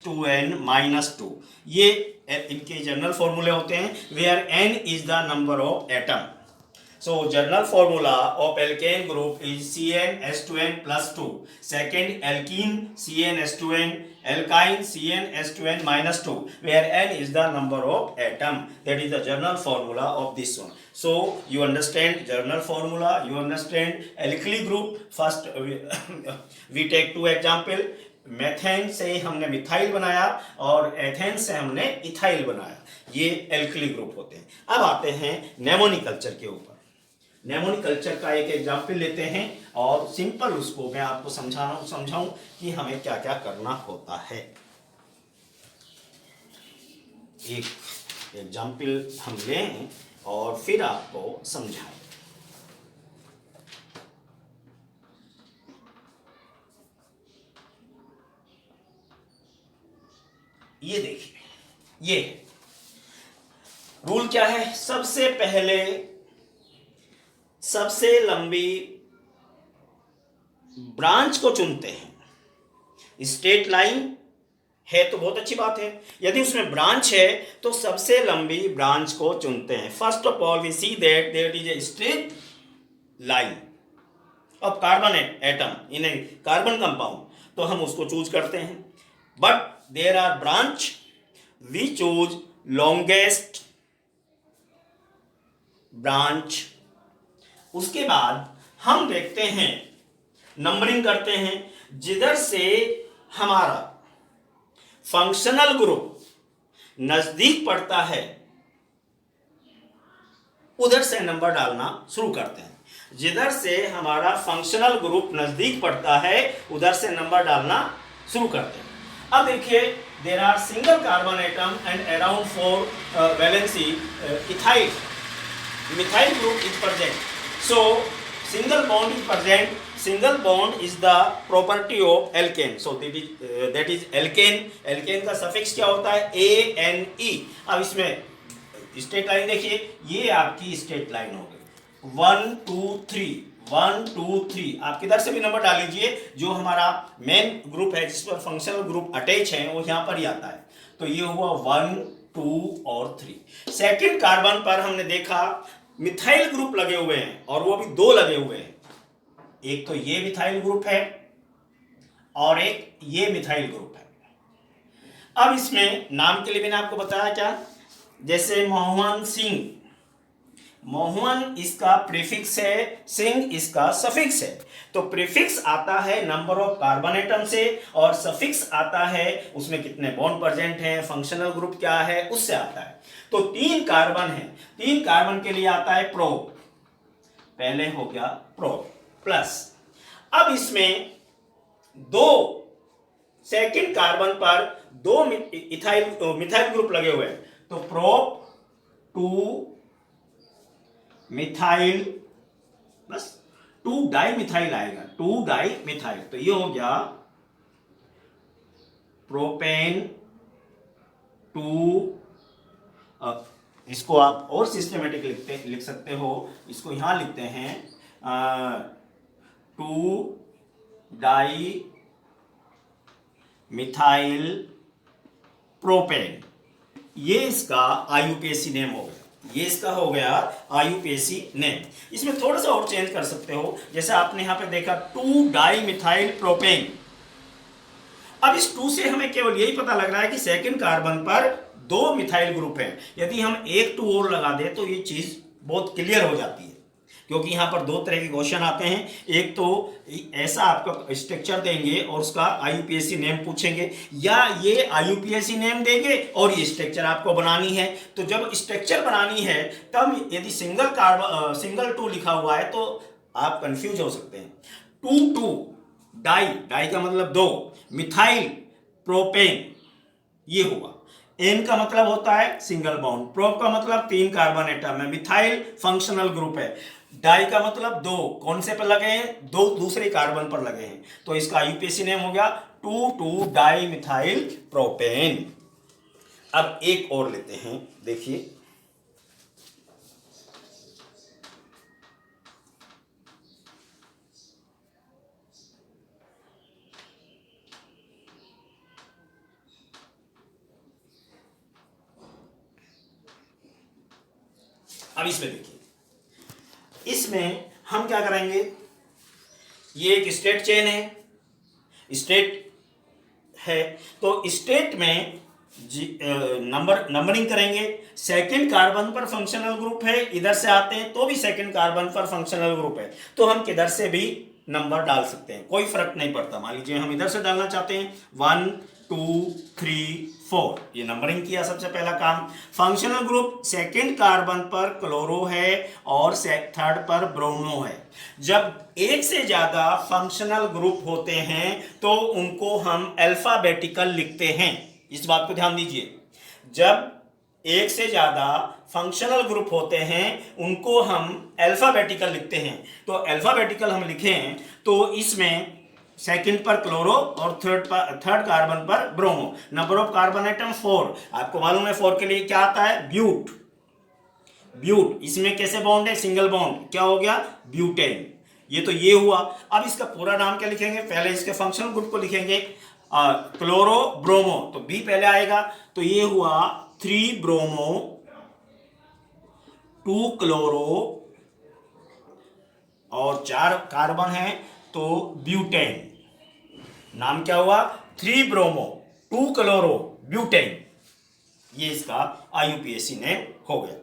2n-2। ये इनके जनरल फॉर्मूले होते हैं, where n is the number of atom. So general formula of alkane group is CnH2n plus 2. Second, alkene CnH2n, alkyne CnH2n minus 2, where n is the number of atom. That is the general formula of this one. So you understand general formula, you understand alkyl group. First we take two example. Methane से हमने methyl बनाया और ethane से हमने ethyl बनाया, ये alkali group होते हैं। अब आते हैं नेमोनिक कल्चर के ऊपर। नेमोनिक कल्चर का एक एग्जाम्पल लेते हैं और सिंपल उसको मैं आपको समझाऊं कि हमें क्या क्या करना होता है। एक एग्जाम्पल हम लें और फिर आपको समझाएं। ये देखिए, ये रूल क्या है। सबसे पहले सबसे लंबी ब्रांच को चुनते हैं। स्ट्रेट लाइन है तो बहुत अच्छी बात है, यदि उसमें ब्रांच है तो सबसे लंबी ब्रांच को चुनते हैं। First of all we see that there is a straight line of carbon atom in a carbon compound, तो हम उसको चूज करते हैं। But there are branch, we choose longest branch. उसके बाद हम देखते हैं, नंबरिंग करते हैं, जिधर से हमारा फंक्शनल ग्रुप नजदीक पड़ता है उधर से नंबर डालना शुरू करते हैं। जिधर से हमारा फंक्शनल ग्रुप नजदीक पड़ता है उधर से नंबर डालना शुरू करते हैं। अब देखिए, there are single carbon atom and around 4 valency ethyl methyl group is present. So single bond is present. Single bond is the property of alkane. So that is alkane. Alkane का suffix क्या होता है? ANE। अब इसमें straight line देखिए, ये आपकी straight line हो गई 1 2 3 1 2 3। आप किधर से भी नंबर डाल लीजिए, जो हमारा मेन ग्रुप है जिस पर फंक्शनल ग्रुप अटैच है वो यहाँ पर ही आता है। तो ये हुआ 1 2 और 3। सेकेंड कार्बन पर हमने देखा मिथाइल ग्रुप लगे हुए हैं और वो भी 2 लगे हुए हैं। एक तो ये मिथाइल ग्रुप है और एक ये मिथाइल ग्रुप है। अब इसमें नाम के लिए मैंने आपको बताया क्या, जैसे मोहन सिंह, मोहन इसका प्रीफिक्स है, सिंह इसका सफिक्स है। तो प्रीफिक्स आता है नंबर ऑफ कार्बन एटम से और सफिक्स आता है उसमें कितने बॉन्ड प्रेजेंट हैं, फंक्शनल ग्रुप क्या है, उससे आता है। तो 3 कार्बन है, 3 कार्बन के लिए आता है प्रो, पहले हो गया प्रो प्लस। अब इसमें 2 सेकेंड कार्बन पर 2 मिथाइल ग्रुप लगे हुए हैं, तो prop 2 methyl plus 2 di methyl आएगा, 2 डाई मिथाइल। तो ये हो गया प्रोपेन 2। इसको आप और सिस्टमेटिक लिख सकते हो, इसको यहां लिखते हैं 2 डाई मिथाइल प्रोपेन। ये इसका आईयूपीएसी नेम हो गया, ये इसका हो गया आईयूपीएसी नेम। इसमें थोड़ा सा और चेंज कर सकते हो, जैसे आपने यहां पे देखा 2 डाई मिथाइल प्रोपेन। अब इस 2 से हमें केवल यही पता लग रहा है कि सेकंड कार्बन पर 2 मिथाइल ग्रुप है। यदि हम 1 2 और लगा दें तो ये चीज बहुत क्लियर हो जाती है, क्योंकि यहाँ पर 2 तरह के क्वेश्चन आते हैं। एक तो ऐसा आपका स्ट्रक्चर देंगे और उसका आईयूपीएसी नेम पूछेंगे, या ये आईयूपीएसी नेम देंगे और ये स्ट्रक्चर आपको बनानी है। तो जब स्ट्रक्चर बनानी है तब यदि सिंगल 2 लिखा हुआ है तो आप कंफ्यूज हो सकते हैं। 2 2 डाई का मतलब 2, मिथाइल प्रोपेन ये हुआ। एन का मतलब होता है सिंगल बॉन्ड, प्रोप का मतलब 3 कार्बन एटम है, मिथाइल फंक्शनल ग्रुप है, डाई का मतलब 2 कौन से पर लगे हैं, 2 दूसरे कार्बन पर लगे हैं। तो इसका यूपीएसी नेम हो गया 2 2 डाई मिथाइल प्रोपेन। अब एक और लेते हैं, देखिए अब इसमें देखिए, इसमें हम क्या करेंगे, ये एक स्टेट चेन है, स्टेट है, तो स्टेट में नंबरिंग करेंगे। सेकंड कार्बन पर फंक्शनल ग्रुप है, इधर से आते हैं तो भी सेकंड कार्बन पर फंक्शनल ग्रुप है, तो हम किधर से भी नंबर डाल सकते हैं, कोई फर्क नहीं पड़ता। मान लीजिए हम इधर से डालना चाहते हैं 1 2 3 4, ये नंबरिंग किया सबसे पहला काम। फंक्शनल ग्रुप सेकंड कार्बन पर क्लोरो है और थर्ड पर ब्रोमो है। जब एक से ज्यादा फंक्शनल ग्रुप होते हैं तो उनको हम अल्फाबेटिकल लिखते हैं, इस बात को ध्यान दीजिए। जब एक से ज्यादा फंक्शनल ग्रुप होते हैं उनको हम अल्फाबेटिकल लिखते हैं, तो अल्फाबेटिकल हम लिखें तो इसमें सेकंड पर क्लोरो और थर्ड कार्बन पर bromo. Number of carbon atom 4, आपको मालूम है 4 के लिए क्या आता है, ब्यूट। ब्यूट, इसमें कैसे बॉन्ड है, सिंगल बॉन्ड, क्या हो गया, ब्यूटेन। ये तो ये हुआ। अब इसका पूरा नाम क्या लिखेंगे, पहले इसके फंक्शनल ग्रुप को लिखेंगे, क्लोरो ब्रोमो, तो बी पहले आएगा, तो ये हुआ 3 ब्रोमो 2 क्लोरो और 4 कार्बन है तो ब्यूटेन। नाम क्या हुआ, 3 ब्रोमो 2 क्लोरो ब्यूटेन। ये इसका IUPAC नेम हो गया।